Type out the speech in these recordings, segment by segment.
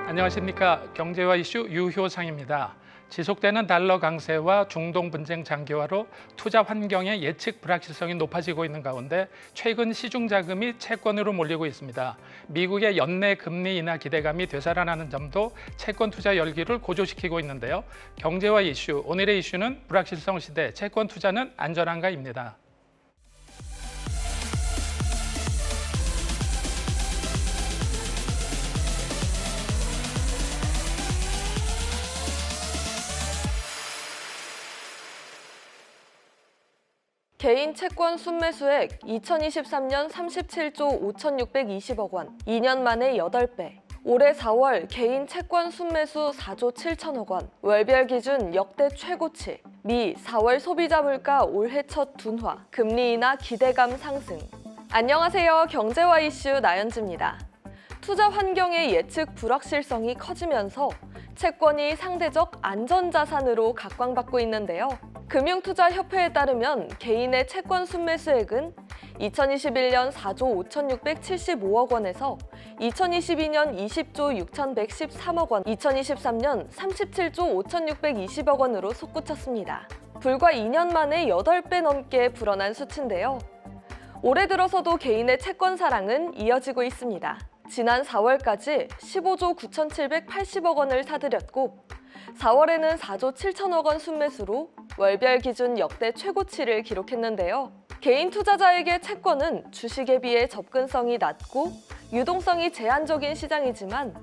안녕하십니까. 경제와 이슈 유효상입니다. 지속되는 달러 강세와 중동 분쟁 장기화로 투자 환경의 예측 불확실성이 높아지고 있는 가운데 최근 시중 자금이 채권으로 몰리고 있습니다. 미국의 연내 금리 인하 기대감이 되살아나는 점도 채권 투자 열기를 고조시키고 있는데요. 경제와 이슈, 오늘의 이슈는 불확실성 시대 채권 투자는 안전한가입니다. 개인 채권 순매수액 2023년 37조 5,620억 원, 2년 만에 8배. 올해 4월 개인 채권 순매수 4조 7천억 원, 월별 기준 역대 최고치. 미 4월 소비자 물가 올해 첫 둔화, 금리 인하 기대감 상승. 안녕하세요. 경제와 이슈 나연지입니다. 투자 환경의 예측 불확실성이 커지면서 채권이 상대적 안전자산으로 각광받고 있는데요. 금융투자협회에 따르면 개인의 채권 순매수액은 2021년 4조 5,675억 원에서 2022년 20조 6,113억 원, 2023년 37조 5,620억 원으로 솟구쳤습니다. 불과 2년 만에 8배 넘게 불어난 수치인데요. 올해 들어서도 개인의 채권 사랑은 이어지고 있습니다. 지난 4월까지 15조 9,780억 원을 사들였고 4월에는 4조 7천억 원 순매수로 월별 기준 역대 최고치를 기록했는데요. 개인 투자자에게 채권은 주식에 비해 접근성이 낮고 유동성이 제한적인 시장이지만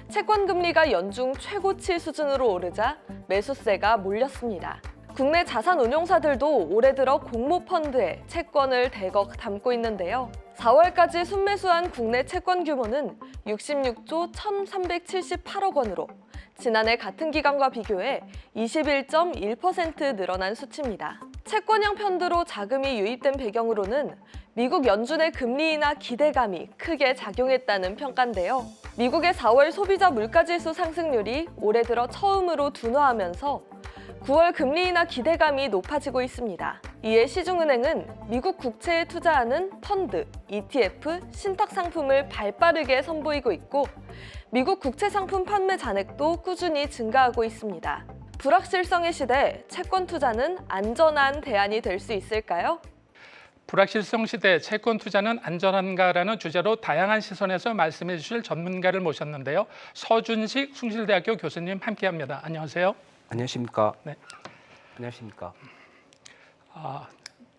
채권 금리가 연중 최고치 수준으로 오르자 매수세가 몰렸습니다. 국내 자산운용사들도 올해 들어 공모펀드에 채권을 대거 담고 있는데요. 4월까지 순매수한 국내 채권 규모는 66조 1,378억 원으로 지난해 같은 기간과 비교해 21.1% 늘어난 수치입니다. 채권형 펀드로 자금이 유입된 배경으로는 미국 연준의 금리 인하 기대감이 크게 작용했다는 평가인데요. 미국의 4월 소비자 물가지수 상승률이 올해 들어 처음으로 둔화하면서 9월 금리 인하 기대감이 높아지고 있습니다. 이에 시중은행은 미국 국채에 투자하는 펀드, ETF, 신탁 상품을 발빠르게 선보이고 있고 미국 국채 상품 판매 잔액도 꾸준히 증가하고 있습니다. 불확실성의 시대, 채권 투자는 안전한 대안이 될 수 있을까요? 불확실성 시대 채권 투자는 안전한가라는 주제로 다양한 시선에서 말씀해 주실 전문가를 모셨는데요. 서준식 숭실대학교 교수님 함께합니다. 안녕하세요. 안녕하십니까? 네. 안녕하십니까?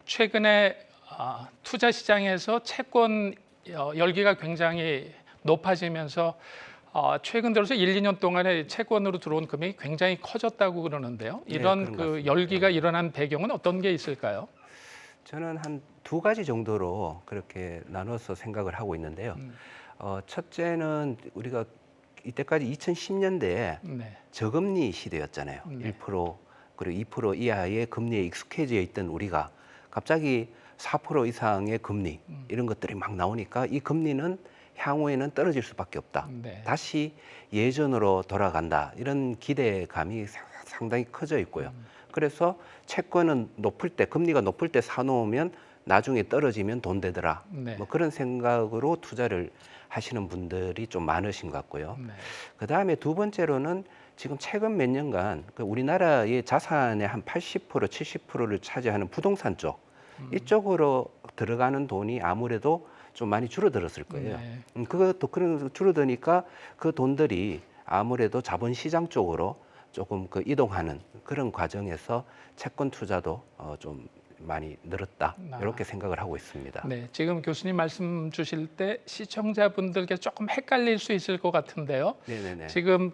최근에 투자 시장에서 채권 열기가 굉장히 높아지면서 최근 들어서 1, 2년 동안에 채권으로 들어온 금액이 굉장히 커졌다고 그러는데요. 이런 네, 열기가 일어난 배경은 어떤 게 있을까요? 저는 한 두 가지 정도로 그렇게 나눠서 생각을 하고 있는데요. 첫째는 우리가 이때까지 2010년대에 네. 저금리 시대였잖아요. 네. 1% 그리고 2% 이하의 금리에 익숙해져 있던 우리가 갑자기 4% 이상의 금리 이런 것들이 막 나오니까 이 금리는 향후에는 떨어질 수밖에 없다. 네. 다시 예전으로 돌아간다. 이런 기대감이 상당히 커져 있고요. 그래서 채권은 높을 때, 금리가 높을 때 사놓으면 나중에 떨어지면 돈 되더라. 네. 뭐 그런 생각으로 투자를 하시는 분들이 좀 많으신 것 같고요. 네. 그다음에 두 번째로는 지금 최근 몇 년간 우리나라의 자산의 한 80%, 70%를 차지하는 부동산 쪽 이쪽으로 들어가는 돈이 아무래도 좀 많이 줄어들었을 거예요. 네. 그것도 그런 줄어드니까 그 돈들이 아무래도 자본시장 쪽으로 조금 이동하는 그런 과정에서 채권 투자도 좀 많이 늘었다 이렇게 생각을 하고 있습니다. 네, 지금 교수님 말씀 주실 때 시청자분들께 조금 헷갈릴 수 있을 것 같은데요. 네네네. 지금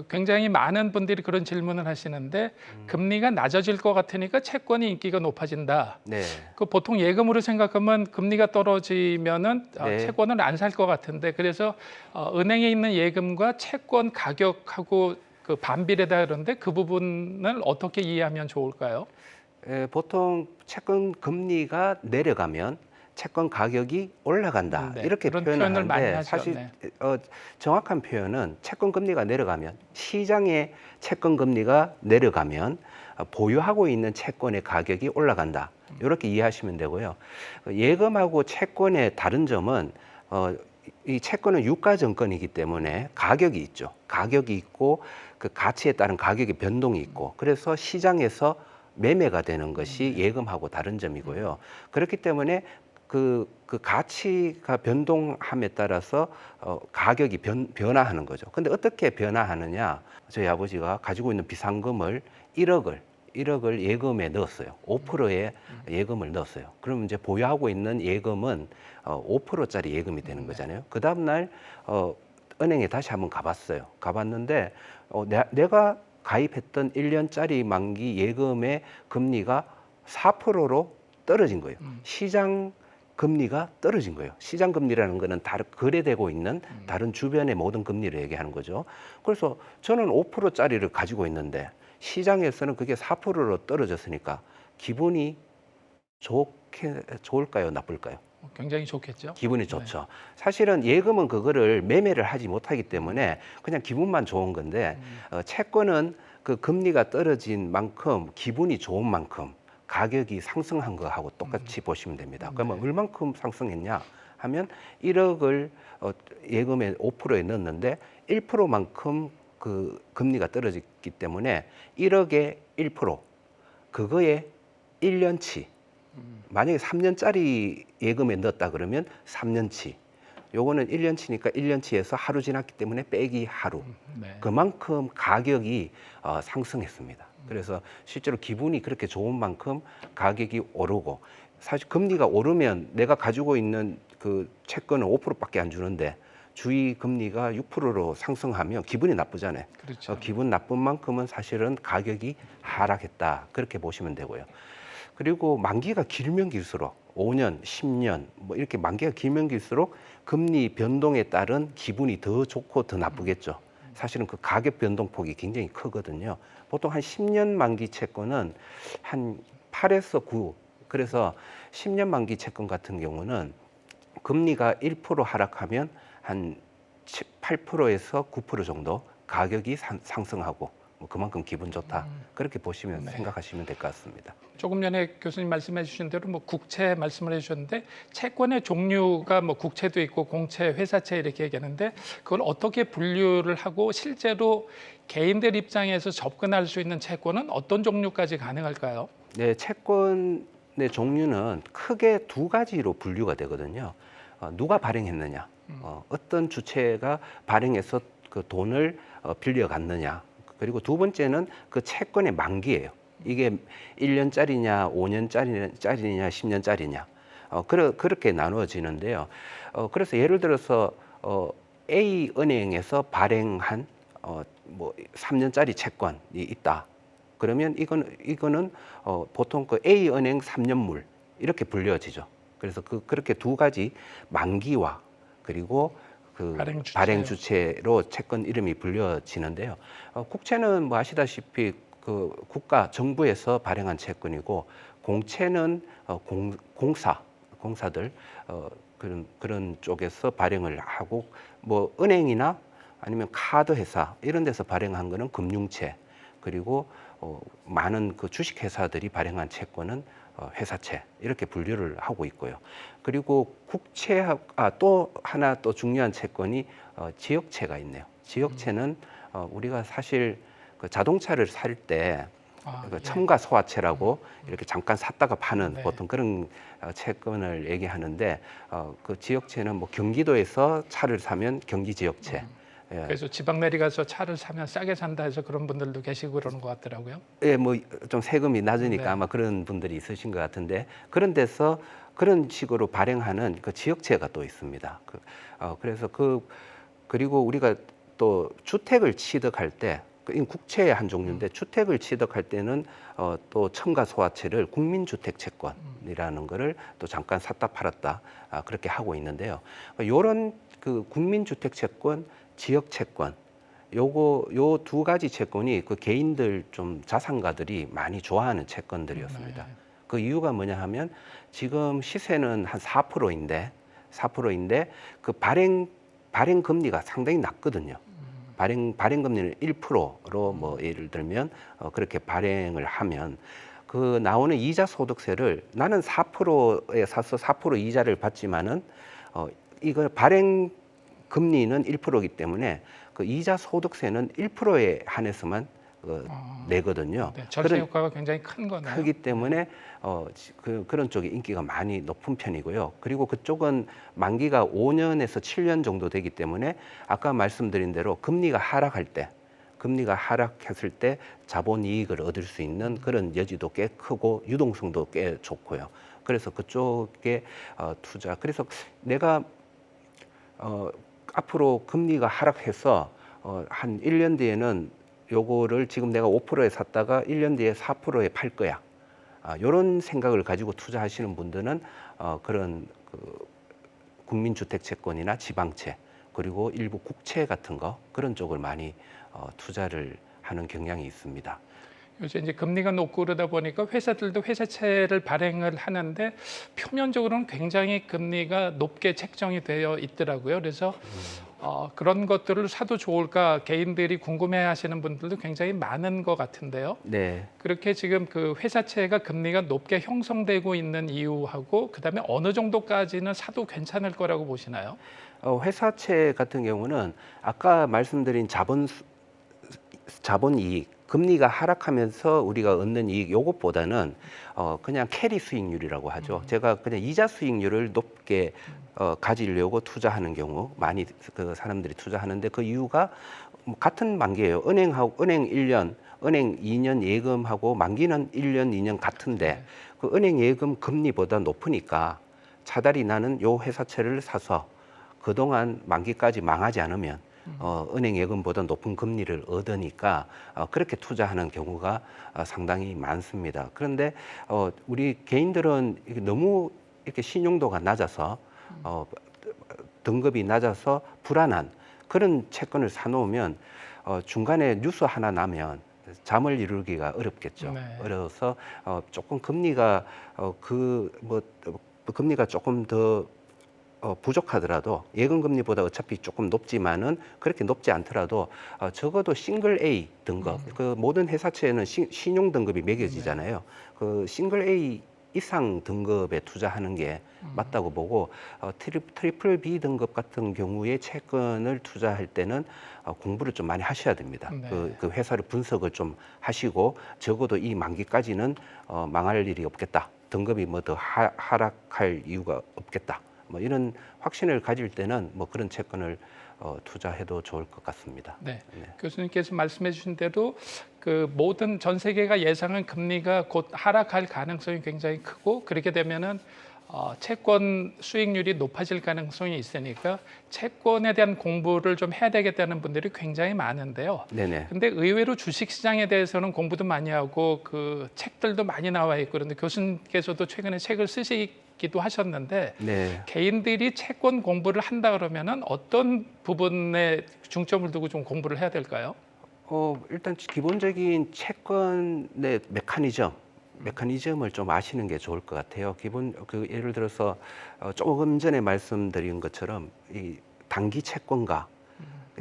굉장히 많은 분들이 그런 질문을 하시는데 금리가 낮아질 것 같으니까 채권이 인기가 높아진다. 네. 보통 예금으로 생각하면 금리가 떨어지면은 네. 채권을 안 살 것 같은데 그래서 은행에 있는 예금과 채권 가격하고 반비례다 그러는데 그 부분을 어떻게 이해하면 좋을까요? 보통 채권 금리가 내려가면 채권 가격이 올라간다 네, 이렇게 그런 표현을 표현을 많이 하는데 하죠. 사실 네. 정확한 표현은 채권 금리가 내려가면 시장의 채권 금리가 내려가면 보유하고 있는 채권의 가격이 올라간다 이렇게 이해하시면 되고요. 예금하고 채권의 다른 점은 이 채권은 유가증권이기 때문에 가격이 있죠. 가격이 있고 그 가치에 따른 가격의 변동이 있고 그래서 시장에서 매매가 되는 것이 예금하고 다른 점이고요. 그렇기 때문에 그 가치가 변동함에 따라서 가격이 변화하는 거죠. 근데 어떻게 변화하느냐? 저희 아버지가 가지고 있는 비상금을 1억을 예금에 넣었어요. 5%의 예금을 넣었어요. 그러면 이제 보유하고 있는 예금은 5%짜리 예금이 되는 거잖아요. 그 다음날 은행에 다시 한번 가봤어요. 가봤는데 내가 가입했던 1년짜리 만기 예금의 금리가 4%로 떨어진 거예요. 시장 금리가 떨어진 거예요. 시장 금리라는 거는 다른 거래되고 있는 다른 주변의 모든 금리를 얘기하는 거죠. 그래서 저는 5%짜리를 가지고 있는데 시장에서는 그게 4%로 떨어졌으니까 기분이 좋을까요? 나쁠까요? 굉장히 좋겠죠. 기분이 좋죠. 사실은 예금은 그거를 매매를 하지 못하기 때문에 그냥 기분만 좋은 건데 채권은 그 금리가 떨어진 만큼 기분이 좋은 만큼 가격이 상승한 거하고 똑같이 보시면 됩니다. 그러면 얼만큼 상승했냐 하면 1억을 예금에 5%에 넣었는데 1%만큼 그 금리가 떨어졌기 때문에 1억에 1%, 그거에 1년치. 만약에 3년짜리 예금에 넣었다 그러면 3년치. 요거는 1년치니까 1년치에서 하루 지났기 때문에 빼기 하루. 네. 그만큼 가격이 상승했습니다. 그래서 실제로 기분이 그렇게 좋은 만큼 가격이 오르고, 사실 금리가 오르면 내가 가지고 있는 그 채권은 5%밖에 안 주는데 주의 금리가 6%로 상승하면 기분이 나쁘잖아요. 그렇죠. 기분 나쁜 만큼은 사실은 가격이 하락했다. 그렇게 보시면 되고요. 그리고 만기가 길면 길수록 5년, 10년 뭐 이렇게 만기가 길면 길수록 금리 변동에 따른 기분이 더 좋고 더 나쁘겠죠. 사실은 그 가격 변동폭이 굉장히 크거든요. 보통 한 10년 만기 채권은 한 8에서 9. 그래서 10년 만기 채권 같은 경우는 금리가 1% 하락하면 한 8%에서 9% 정도 가격이 상승하고 뭐 그만큼 기분 좋다. 그렇게 보시면 생각하시면 될 것 같습니다. 조금 전에 교수님 말씀해 주신 대로 뭐 국채 말씀을 해주셨는데 채권의 종류가 뭐 국채도 있고 공채, 회사채 이렇게 얘기하는데 그걸 어떻게 분류를 하고 실제로 개인들 입장에서 접근할 수 있는 채권은 어떤 종류까지 가능할까요? 네, 채권의 종류는 크게 두 가지로 분류가 되거든요. 누가 발행했느냐, 어떤 주체가 발행해서 그 돈을 빌려갔느냐. 그리고 두 번째는 그 채권의 만기예요. 이게 1년짜리냐, 5년짜리냐, 10년짜리냐. 그렇게 나누어지는데요. 그래서 예를 들어서 A 은행에서 발행한 뭐 3년짜리 채권이 있다. 그러면 이거는 보통 그 A 은행 3년물 이렇게 불려지죠. 그래서 그렇게 두 가지 만기와 그리고 그 발행 주체로 채권 이름이 불려지는데요. 국채는 뭐 아시다시피 그 국가 정부에서 발행한 채권이고 공채는 공사들 그런 쪽에서 발행을 하고 뭐 은행이나 아니면 카드 회사 이런 데서 발행한 거는 금융채, 그리고 많은 그 주식 회사들이 발행한 채권은 회사채 이렇게 분류를 하고 있고요. 그리고 국채 또 하나 또 중요한 채권이 지역채가 있네요. 지역채는 우리가 사실 그 자동차를 살 때 그 첨가 소화채라고 이렇게 잠깐 샀다가 파는 보통 그런 채권을 얘기하는데 그 지역채는 뭐 경기도에서 차를 사면 경기 지역채. 예. 그래서 지방 내려가서 차를 사면 싸게 산다 해서 그런 분들도 계시고 그러는 것 같더라고요. 예, 뭐 좀 세금이 낮으니까 아마 그런 분들이 있으신 것 같은데 그런 데서 그런 식으로 발행하는 그 지역채가 또 있습니다. 그래서 그리고 우리가 또 주택을 취득할 때 국채의 한 종류인데 주택을 취득할 때는 또 첨가 소화채를 국민주택채권이라는 거를 또 잠깐 샀다 팔았다 그렇게 하고 있는데요. 이런 그 국민주택채권, 지역채권 요 두 가지 채권이 그 개인들 좀 자산가들이 많이 좋아하는 채권들이었습니다. 그 이유가 뭐냐 하면 지금 시세는 한 4%인데 그 발행 금리가 상당히 낮거든요. 발행 금리는 1%로 뭐 예를 들면 그렇게 발행을 하면 그 나오는 이자 소득세를 나는 4%에 사서 4% 이자를 받지만은 이거 발행 금리는 1%이기 때문에 그 이자 소득세는 1%에 한해서만 내거든요. 네, 절세 효과가 굉장히 큰 거네요. 크기 때문에 그런 쪽이 인기가 많이 높은 편이고요. 그리고 그쪽은 만기가 5년에서 7년 정도 되기 때문에 아까 말씀드린 대로 금리가 하락했을 때 자본 이익을 얻을 수 있는 그런 여지도 꽤 크고 유동성도 꽤 좋고요. 그래서 그쪽에 투자. 그래서 내가 앞으로 금리가 하락해서 한 1년 뒤에는 요거를 지금 내가 5%에 샀다가 1년 뒤에 4%에 팔 거야. 이런 생각을 가지고 투자하시는 분들은 그런 국민주택 채권이나 지방채 그리고 일부 국채 같은 거 그런 쪽을 많이 투자를 하는 경향이 있습니다. 요새 이제 금리가 높고 그러다 보니까 회사들도 회사채를 발행을 하는데 표면적으로는 굉장히 금리가 높게 책정이 되어 있더라고요. 그래서 그런 것들을 사도 좋을까 개인들이 궁금해하시는 분들도 굉장히 많은 것 같은데요. 네. 그렇게 지금 그 회사채가 금리가 높게 형성되고 있는 이유하고 그다음에 어느 정도까지는 사도 괜찮을 거라고 보시나요? 회사채 같은 경우는 아까 말씀드린 자본이익, 금리가 하락하면서 우리가 얻는 이익 요것보다는 그냥 캐리 수익률이라고 하죠. 제가 그냥 이자 수익률을 높게 가지려고 투자하는 경우 많이 그 사람들이 투자하는데 그 이유가 같은 만기예요. 은행 1년, 은행 2년 예금하고 만기는 1년, 2년 같은데 그 은행 예금 금리보다 높으니까 차라리 나는 요 회사채를 사서 그동안 만기까지 망하지 않으면 은행 예금보다 높은 금리를 얻으니까 그렇게 투자하는 경우가 상당히 많습니다. 그런데 우리 개인들은 너무 이렇게 신용도가 낮아서 등급이 낮아서 불안한 그런 채권을 사놓으면 중간에 뉴스 하나 나면 잠을 이루기가 어렵겠죠. 네. 어려서 조금 금리가 금리가 조금 더 부족하더라도 예금 금리보다 어차피 조금 높지만은 그렇게 높지 않더라도 적어도 싱글 A 등급 그 모든 회사채에는 신용 등급이 매겨지잖아요. 그 싱글 A 이상 등급에 투자하는 게 맞다고 보고 트리플 B 등급 같은 경우에 채권을 투자할 때는 공부를 좀 많이 하셔야 됩니다. 네. 그 회사를 분석을 좀 하시고 적어도 이 만기까지는 망할 일이 없겠다. 등급이 뭐 더 하락할 이유가 없겠다. 뭐 이런 확신을 가질 때는 뭐 그런 채권을 투자해도 좋을 것 같습니다. 네. 네. 교수님께서 말씀해 주신 대로 그 모든 전 세계가 예상한 금리가 곧 하락할 가능성이 굉장히 크고 그렇게 되면은 채권 수익률이 높아질 가능성이 있으니까 채권에 대한 공부를 좀 해야 되겠다는 분들이 굉장히 많은데요. 네네. 근데 의외로 주식 시장에 대해서는 공부도 많이 하고 그 책들도 많이 나와 있고 그런데 교수님께서도 최근에 책을 쓰시기도 하셨는데 네. 개인들이 채권 공부를 한다 그러면은 어떤 부분에 중점을 두고 좀 공부를 해야 될까요? 일단 기본적인 채권의 메커니즘을 좀 아시는 게 좋을 것 같아요. 예를 들어서 조금 전에 말씀드린 것처럼 이 단기 채권과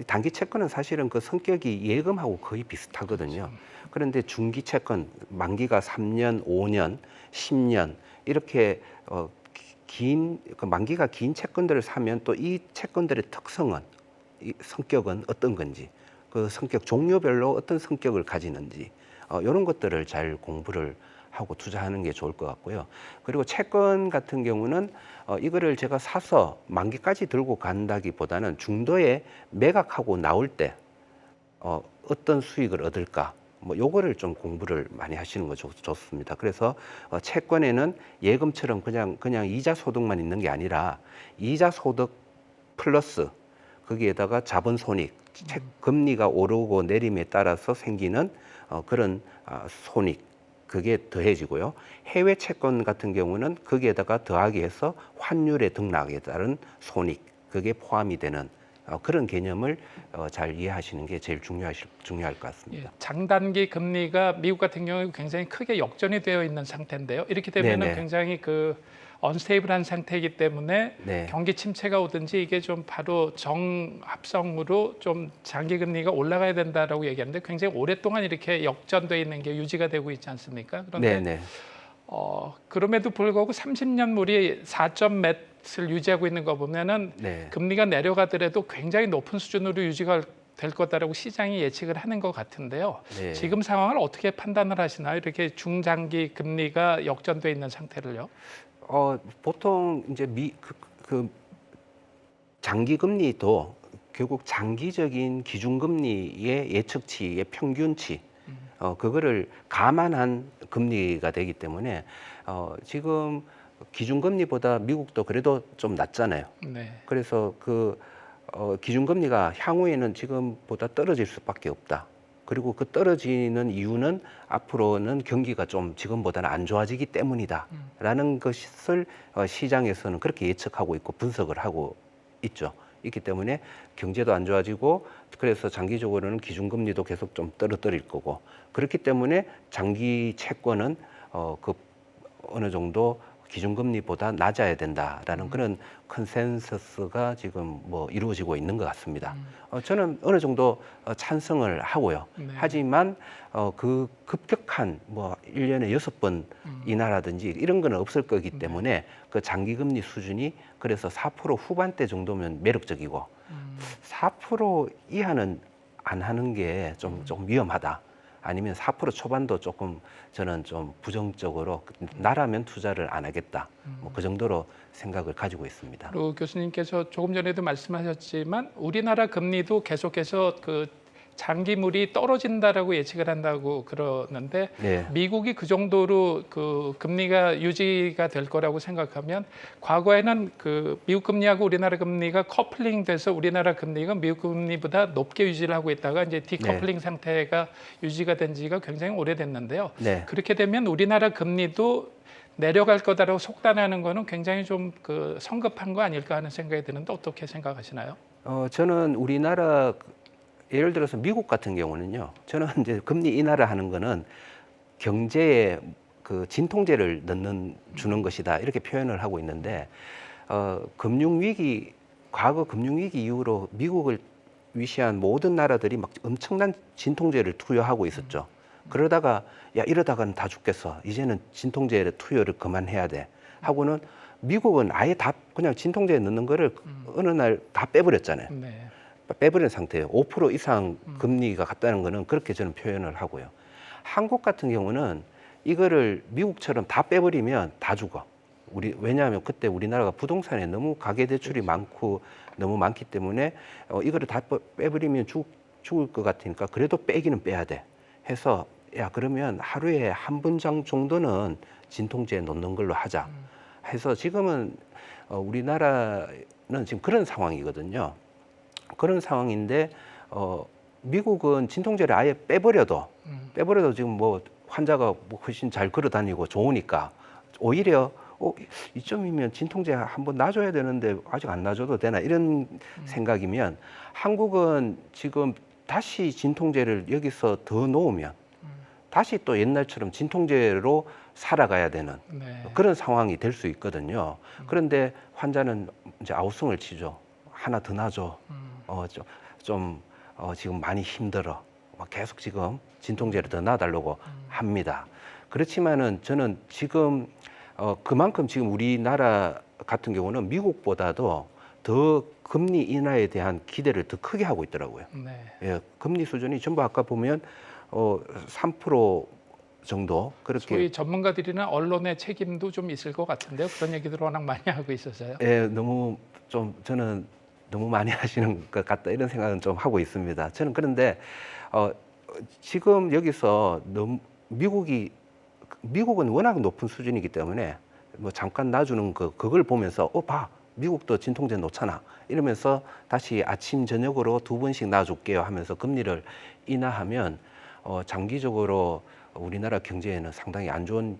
단기 채권은 사실은 그 성격이 예금하고 거의 비슷하거든요. 그런데 중기 채권, 만기가 3년, 5년, 10년 이렇게 그 만기가 긴 채권들을 사면 또 이 채권들의 특성은, 이 성격은 어떤 건지, 그 성격 종류별로 어떤 성격을 가지는지 이런 것들을 잘 공부를 하고 투자하는 게 좋을 것 같고요. 그리고 채권 같은 경우는 이거를 제가 사서 만기까지 들고 간다기보다는 중도에 매각하고 나올 때 어떤 수익을 얻을까 뭐 요거를 좀 공부를 많이 하시는 거 좋습니다. 그래서 채권에는 예금처럼 그냥 이자 소득만 있는 게 아니라 이자 소득 플러스 거기에다가 자본 손익, 금리가 오르고 내림에 따라서 생기는 그런 손익 그게 더해지고요. 해외 채권 같은 경우는 거기에다가 더하기 해서 환율의 등락에 따른 손익 그게 포함이 되는 그런 개념을 잘 이해하시는 게 제일 중요할 것 같습니다. 예, 장단기 금리가 미국 같은 경우에 굉장히 크게 역전이 되어 있는 상태인데요. 이렇게 되면 네네. 굉장히 그 언스테이블한 상태이기 때문에 네. 경기 침체가 오든지 이게 좀 바로 정합성으로 좀 장기 금리가 올라가야 된다라고 얘기하는데 굉장히 오랫동안 이렇게 역전되어 있는 게 유지가 되고 있지 않습니까? 그런데 네네. 그럼에도 불구하고 30년물이 4점 몇 것을 유지하고 있는 거 보면은 네. 금리가 내려가더라도 굉장히 높은 수준으로 유지가 될 거다라고 시장이 예측을 하는 것 같은데요. 네. 지금 상황을 어떻게 판단을 하시나요? 이렇게 중장기 금리가 역전돼 있는 상태를요. 보통 이제 그 장기 금리도 결국 장기적인 기준금리의 예측치의 평균치, 그거를 감안한 금리가 되기 때문에 지금 기준금리보다 미국도 그래도 좀 낮잖아요. 네. 그래서 기준금리가 향후에는 지금보다 떨어질 수밖에 없다. 그리고 그 떨어지는 이유는 앞으로는 경기가 좀 지금보다는 안 좋아지기 때문이다라는 것을 시장에서는 그렇게 예측하고 있고 분석을 하고 있기 때문에 경제도 안 좋아지고 그래서 장기적으로는 기준금리도 계속 좀 떨어뜨릴 거고 그렇기 때문에 장기 채권은 어느 정도 기준금리보다 낮아야 된다라는 그런 컨센서스가 지금 뭐 이루어지고 있는 것 같습니다. 저는 어느 정도 찬성을 하고요. 네. 하지만 그 급격한 뭐 1년에 6번 인하라든지 이런 거는 없을 거기 때문에 그 장기금리 수준이 그래서 4% 후반대 정도면 매력적이고 4% 이하는 안 하는 게 좀 위험하다. 아니면 4% 초반도 조금 저는 좀 부정적으로 나라면 투자를 안 하겠다. 뭐 그 정도로 생각을 가지고 있습니다. 그리고 교수님께서 조금 전에도 말씀하셨지만 우리나라 금리도 계속해서 그 장기물이 떨어진다라고 예측을 한다고 그러는데 네. 미국이 그 정도로 그 금리가 유지가 될 거라고 생각하면 과거에는 그 미국 금리하고 우리나라 금리가 커플링 돼서 우리나라 금리가 미국 금리보다 높게 유지를 하고 있다가 이제 디커플링 상태가 유지가 된 지가 굉장히 오래됐는데요. 네. 그렇게 되면 우리나라 금리도 내려갈 거다라고 속단하는 거는 굉장히 좀 그 성급한 거 아닐까 하는 생각이 드는데 어떻게 생각하시나요? 저는 우리나라 예를 들어서 미국 같은 경우는요. 저는 이제 금리 인하를 하는 거는 경제에 그 진통제를 주는 것이다 이렇게 표현을 하고 있는데 과거 금융위기 이후로 미국을 위시한 모든 나라들이 막 엄청난 진통제를 투여하고 있었죠. 그러다가 야 이러다가는 다 죽겠어. 이제는 진통제 투여를 그만해야 돼. 하고는 미국은 아예 다 그냥 진통제에 넣는 거를 어느 날 다 빼버렸잖아요. 네. 빼버린 상태예요. 5% 이상 금리가 갔다는 거는 그렇게 저는 표현을 하고요. 한국 같은 경우는 이거를 미국처럼 다 빼버리면 다 죽어. 왜냐하면 그때 우리나라가 부동산에 너무 가계대출이 많고 너무 많기 때문에 이거를 다 빼버리면 죽을 것 같으니까 그래도 빼기는 빼야 돼. 해서 야 그러면 하루에 한 분장 정도는 진통제에 넣는 걸로 하자. 해서 지금은 우리나라는 지금 그런 상황이거든요. 그런 상황인데 미국은 진통제를 아예 빼버려도 지금 뭐 환자가 뭐 훨씬 잘 걸어 다니고 좋으니까 오히려 이쯤이면 진통제 한번 놔줘야 되는데 아직 안 놔줘도 되나 이런 생각이면 한국은 지금 다시 진통제를 여기서 더 놓으면 다시 또 옛날처럼 진통제로 살아가야 되는 네. 그런 상황이 될 수 있거든요. 그런데 환자는 이제 아우성을 치죠. 하나 더 놔줘. 지금 많이 힘들어. 계속 지금 진통제를 더 놔달라고 합니다. 그렇지만은 저는 지금 그만큼 지금 우리나라 같은 경우는 미국보다도 더 금리 인하에 대한 기대를 더 크게 하고 있더라고요. 네. 예, 금리 수준이 전부 아까 보면 3% 정도 그렇게. 소위 전문가들이나 언론의 책임도 좀 있을 것 같은데요. 그런 얘기들 워낙 많이 하고 있어서요. 예, 저는 너무 많이 하시는 것 같다 이런 생각은 좀 하고 있습니다. 저는 그런데 지금 여기서 미국은 워낙 높은 수준이기 때문에 뭐 잠깐 놔주는 그걸 보면서 봐 미국도 진통제 놓잖아 이러면서 다시 아침 저녁으로 2번씩 놔줄게요 하면서 금리를 인하하면 장기적으로 우리나라 경제에는 상당히 안 좋은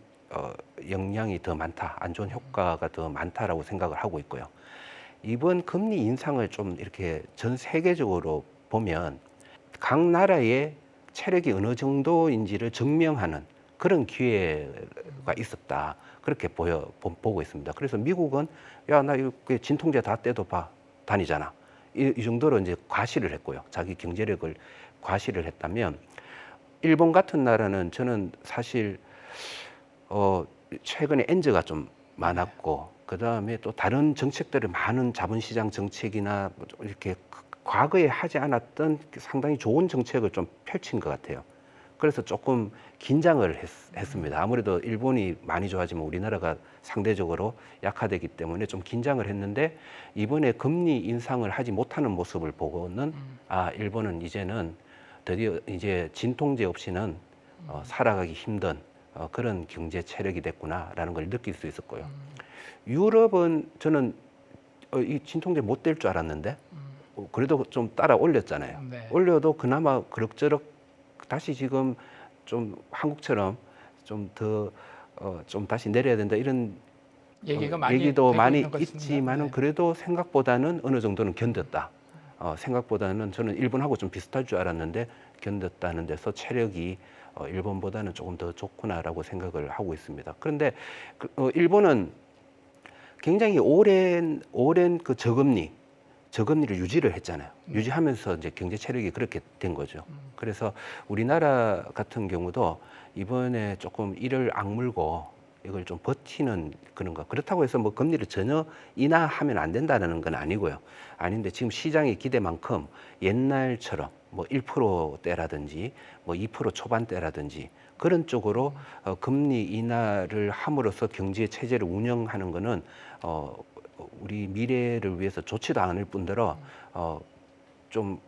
영향이 더 많다, 안 좋은 효과가 더 많다라고 생각을 하고 있고요. 이번 금리 인상을 좀 이렇게 전 세계적으로 보면 각 나라의 체력이 어느 정도인지를 증명하는 그런 기회가 있었다. 그렇게 보고 있습니다. 그래서 미국은 야, 나 이거 진통제 다 떼도 다니잖아. 이 정도로 이제 과시를 했고요. 자기 경제력을 과시를 했다면 일본 같은 나라는 저는 사실 최근에 엔저가 좀 많았고 그다음에 또 다른 정책들을 많은 자본시장 정책이나 이렇게 과거에 하지 않았던 상당히 좋은 정책을 좀 펼친 것 같아요. 그래서 조금 긴장을 했습니다. 아무래도 일본이 많이 좋아지면 우리나라가 상대적으로 약화되기 때문에 좀 긴장을 했는데 이번에 금리 인상을 하지 못하는 모습을 보고는 아, 일본은 이제는 드디어 이제 진통제 없이는 살아가기 힘든 그런 경제 체력이 됐구나라는 걸 느낄 수 있었고요. 유럽은 저는 이 진통제 못 될 줄 알았는데 그래도 좀 따라 올렸잖아요. 네. 올려도 그나마 그럭저럭 다시 지금 좀 한국처럼 좀 더 좀 다시 내려야 된다 이런 얘기가 많이 얘기도 되고 많이 있는 것 같습니다. 있지만은 네. 그래도 생각보다는 어느 정도는 견뎠다. 생각보다는 저는 일본하고 좀 비슷할 줄 알았는데 견뎠다는 데서 체력이 일본보다는 조금 더 좋구나라고 생각을 하고 있습니다. 그런데 일본은 굉장히 오랜 그 저금리를 유지를 했잖아요. 유지하면서 이제 경제 체력이 그렇게 된 거죠. 그래서 우리나라 같은 경우도 이번에 조금 이를 악물고 이걸 좀 버티는 그런 거. 그렇다고 해서 뭐 금리를 전혀 인하하면 안 된다는 건 아니고요. 아닌데 지금 시장의 기대만큼 옛날처럼 뭐 1%대라든지 뭐 2% 초반대라든지 그런 쪽으로 금리 인하를 함으로써 경제 체제를 운영하는 거는 우리 미래를 위해서 좋지도 않을 뿐더러 좀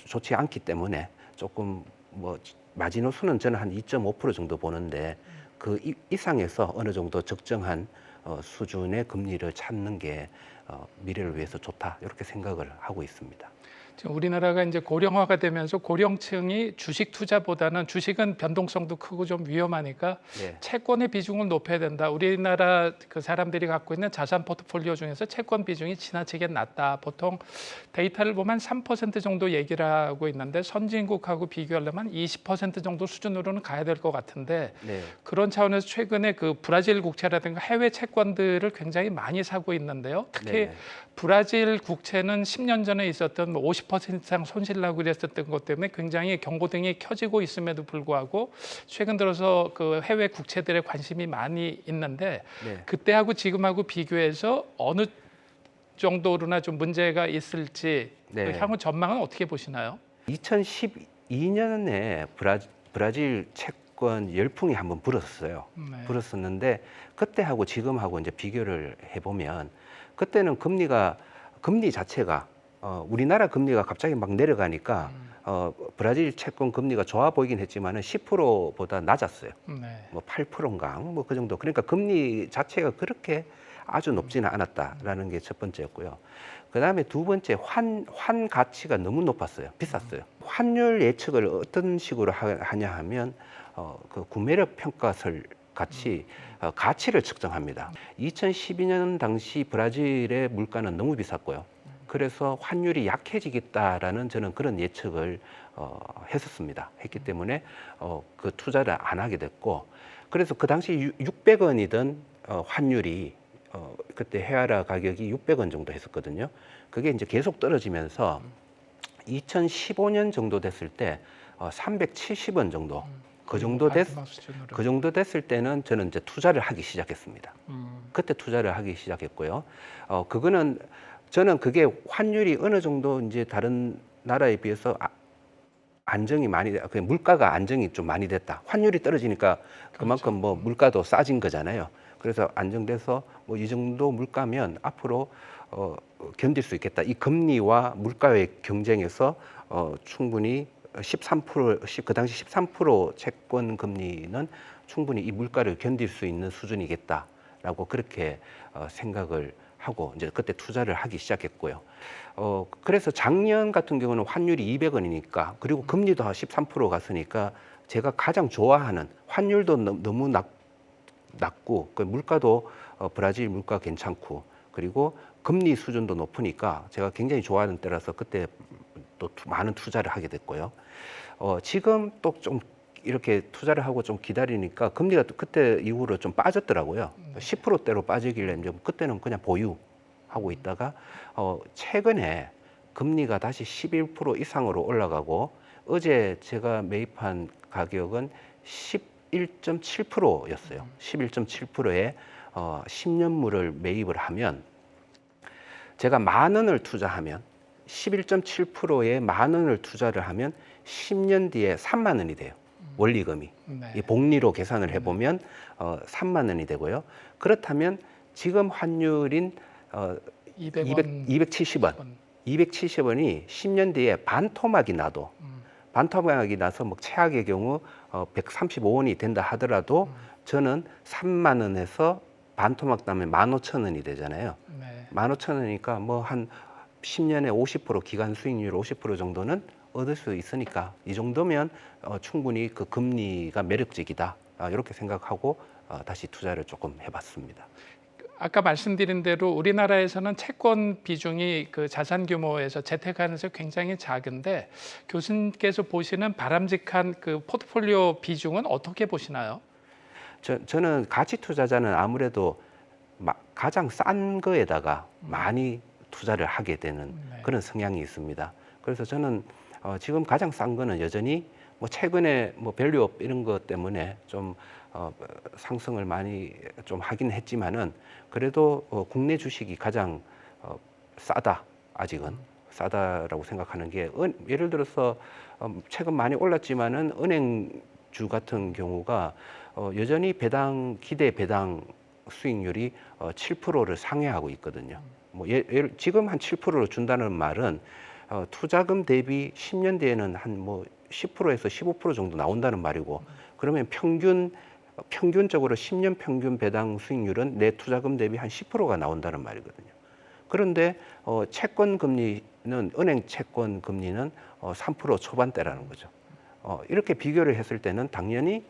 좋지 않기 때문에 조금 뭐 마지노선은 저는 한 2.5% 정도 보는데 그 이상에서 어느 정도 적정한 수준의 금리를 찾는 게 미래를 위해서 좋다 이렇게 생각을 하고 있습니다. 지금 우리나라가 이제 고령화가 되면서 고령층이 주식 투자보다는 주식은 변동성도 크고 좀 위험하니까 네. 채권의 비중을 높여야 된다. 우리나라 그 사람들이 갖고 있는 자산 포트폴리오 중에서 채권 비중이 지나치게 낮다. 보통 데이터를 보면 3% 정도 얘기를 하고 있는데 선진국하고 비교하려면 20% 정도 수준으로는 가야 될 것 같은데 네. 그런 차원에서 최근에 그 브라질 국채라든가 해외 채권들을 굉장히 많이 사고 있는데요. 특히 네네. 브라질 국채는 10년 전에 있었던 50% 이상 손실 나고 그랬었던 것 때문에 굉장히 경고등이 켜지고 있음에도 불구하고 최근 들어서 그 해외 국채들에 관심이 많이 있는데 네. 그때하고 지금하고 비교해서 어느 정도로나 좀 문제가 있을지 네. 그 향후 전망은 어떻게 보시나요? 2012년에 브라질 채권 열풍이 한번 불었어요. 네. 불었었는데 그때하고 지금하고 이제 비교를 해보면 그때는 금리 자체가 우리나라 금리가 갑자기 막 내려가니까 브라질 채권 금리가 좋아 보이긴 했지만은 10%보다 낮았어요. 네. 뭐 8%인가 뭐 그 정도. 그러니까 금리 자체가 그렇게 아주 높지는 않았다라는 게 첫 번째였고요. 그다음에 두 번째 환 가치가 너무 높았어요. 비쌌어요. 환율 예측을 어떤 식으로 하냐 하면 그 구매력 평가설 같이 가치를 측정합니다. 2012년 당시 브라질의 물가는 너무 비쌌고요. 그래서 환율이 약해지겠다라는 저는 그런 예측을 했기 때문에 그 투자를 안 하게 됐고, 그래서 그 당시 600원이던 환율이 그때 헤아라 가격이 600원 정도 했었거든요. 그게 이제 계속 떨어지면서 2015년 정도 됐을 때 370원 정도 그 정도 그 정도 됐을 때는 저는 이제 투자를 하기 시작했습니다. 그때 투자를 하기 시작했고요. 그거는 저는 그게 환율이 어느 정도 이제 다른 나라에 비해서 안정이 많이 물가가 안정이 좀 많이 됐다. 환율이 떨어지니까 그만큼 뭐 물가도 싸진 거잖아요. 그래서 안정돼서 뭐 이 정도 물가면 앞으로 견딜 수 있겠다. 이 금리와 물가의 경쟁에서 충분히 13%, 그 당시 13% 채권 금리는 충분히 이 물가를 견딜 수 있는 수준이겠다라고 그렇게 생각을 하고 이제 그때 투자를 하기 시작했고요. 그래서 작년 같은 경우는 환율이 200원이니까 그리고 금리도 13% 갔으니까 제가 가장 좋아하는 환율도 너무 낮고 그 물가도 브라질 물가 괜찮고 그리고 금리 수준도 높으니까 제가 굉장히 좋아하는 때라서 그때 또 많은 투자를 하게 됐고요. 지금 또 좀 이렇게 투자를 하고 좀 기다리니까 금리가 또 그때 이후로 좀 빠졌더라고요. 10%대로 빠지길래 이제 그때는 그냥 보유하고 있다가 최근에 금리가 다시 11% 이상으로 올라가고 어제 제가 매입한 가격은 11.7%였어요. 11.7%에 10년물을 매입을 하면 제가 10,000원을 투자하면 11.7%에 10,000원을 투자를 하면 10년 뒤에 3만 원이 돼요. 원리금이. 네. 이 복리로 계산을 해보면 3만 원이 되고요. 그렇다면 지금 환율인 200원, 270원. 270원이 10년 뒤에 반토막이 나도 반토막이 나서 뭐 최악의 경우 135원이 된다 하더라도 저는 3만 원에서 반토막 나면 15,000원이 되잖아요. 네. 15,000원이니까 뭐 한 10년에 50% 기간 수익률 50% 정도는 얻을 수 있으니까 이 정도면 충분히 그 금리가 매력적이다. 이렇게 생각하고 다시 투자를 조금 해봤습니다. 아까 말씀드린 대로 우리나라에서는 채권 비중이 그 자산 규모에서 재테크하는데 굉장히 작은데 교수님께서 보시는 바람직한 그 포트폴리오 비중은 어떻게 보시나요? 저는 가치 투자자는 아무래도 가장 싼 거에다가 많이 투자를 하게 되는 네. 그런 성향이 있습니다. 그래서 저는 지금 가장 싼 거는 여전히 뭐 최근에 뭐 밸류업 이런 것 때문에 좀 상승을 많이 좀 하긴 했지만은 그래도 국내 주식이 가장 싸다. 아직은 싸다라고 생각하는 게 예를 들어서 최근 많이 올랐지만은 은행주 같은 경우가 여전히 기대 배당 수익률이 7%를 상회하고 있거든요. 뭐 지금 한 7%를 준다는 말은 투자금 대비 10년 뒤에는 한 뭐 10%에서 15% 정도 나온다는 말이고 그러면 평균적으로 10년 평균 배당 수익률은 내 투자금 대비 한 10%가 나온다는 말이거든요. 그런데 채권 금리는 은행 채권 금리는 3% 초반대라는 거죠. 이렇게 비교를 했을 때는 당연히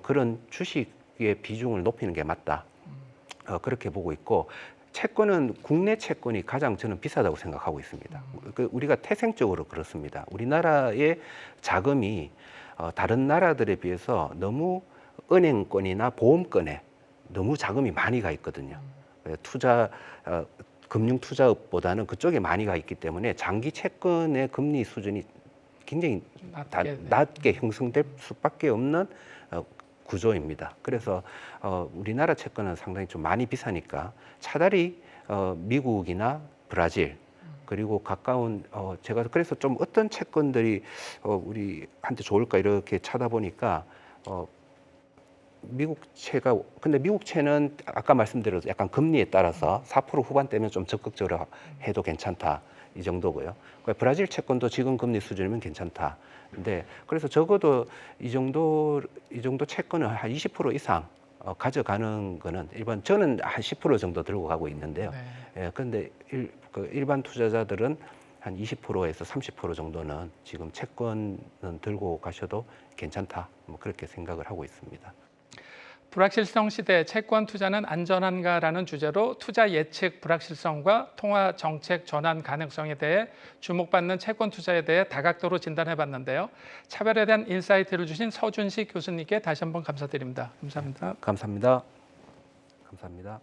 그런 주식의 비중을 높이는 게 맞다. 그렇게 보고 있고 채권은 국내 채권이 가장 저는 비싸다고 생각하고 있습니다. 우리가 태생적으로 그렇습니다. 우리나라의 자금이 다른 나라들에 비해서 너무 은행권이나 보험권에 너무 자금이 많이 가 있거든요. 금융 투자업보다는 그쪽에 많이 가 있기 때문에 장기 채권의 금리 수준이 굉장히 낮게 형성될 수밖에 없는 구조입니다. 그래서 우리나라 채권은 상당히 좀 많이 비싸니까 차라리 미국이나 브라질 그리고 가까운 제가 그래서 좀 어떤 채권들이 우리한테 좋을까 이렇게 찾아보니까 근데 미국 채는 아까 말씀드린 약간 금리에 따라서 4% 후반대면 좀 적극적으로 해도 괜찮다 이 정도고요. 브라질 채권도 지금 금리 수준이면 괜찮다. 근데 그래서 적어도 이 정도 채권은 한 20% 이상 가져가는 거는 저는 한 10% 정도 들고 가고 있는데요. 네. 예, 그런데 일반 투자자들은 한 20%에서 30% 정도는 지금 채권은 들고 가셔도 괜찮다. 뭐 그렇게 생각을 하고 있습니다. 불확실성 시대 채권 투자는 안전한가라는 주제로 투자 예측 불확실성과 통화 정책 전환 가능성에 대해 주목받는 채권 투자에 대해 다각도로 진단해 봤는데요. 차별에 대한 인사이트를 주신 서준식 교수님께 다시 한번 감사드립니다. 감사합니다. 감사합니다. 감사합니다.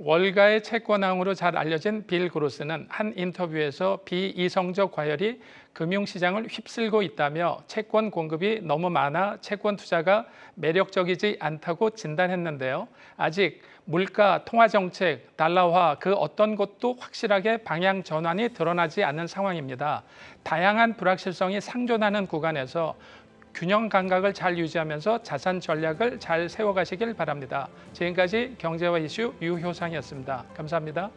월가의 채권왕으로 잘 알려진 빌 그로스는 한 인터뷰에서 비이성적 과열이 금융시장을 휩쓸고 있다며 채권 공급이 너무 많아 채권 투자가 매력적이지 않다고 진단했는데요. 아직 물가, 통화정책, 달러화 그 어떤 것도 확실하게 방향 전환이 드러나지 않는 상황입니다. 다양한 불확실성이 상존하는 구간에서 균형 감각을 잘 유지하면서 자산 전략을 잘 세워가시길 바랍니다. 지금까지 경제와 이슈 유효상이었습니다. 감사합니다.